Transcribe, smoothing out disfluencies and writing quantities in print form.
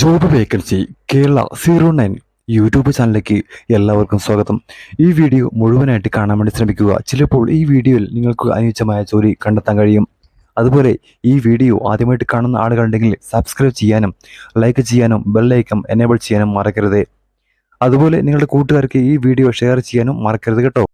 Job vacancy Kerala 09 YouTube ചാനലിലേക്ക് എല്ലാവർക്കും സ്വാഗതം. ഈ വീഡിയോ മുഴുവനായിട്ട് കാണാൻ വേണ്ടി ശ്രമിക്കുക. ചിലപ്പോൾ ഈ വീഡിയോയിൽ നിങ്ങൾക്ക് അനുയോജ്യമായ ജോലി കണ്ടെത്താൻ കഴിയും. അതുപോലെ ഈ വീഡിയോ ആദ്യമായിട്ട് കാണുന്ന ആളുകളുണ്ടെങ്കിൽ സബ്സ്ക്രൈബ് ചെയ്യാനും ലൈക്ക് ചെയ്യാനും ബെല്ലൈക്കൺ എനേബിൾ ചെയ്യാനും മറക്കരുത്. അതുപോലെ നിങ്ങളുടെ കൂട്ടുകാർക്ക് ഈ വീഡിയോ ഷെയർ ചെയ്യാനും മറക്കരുത് കേട്ടോ.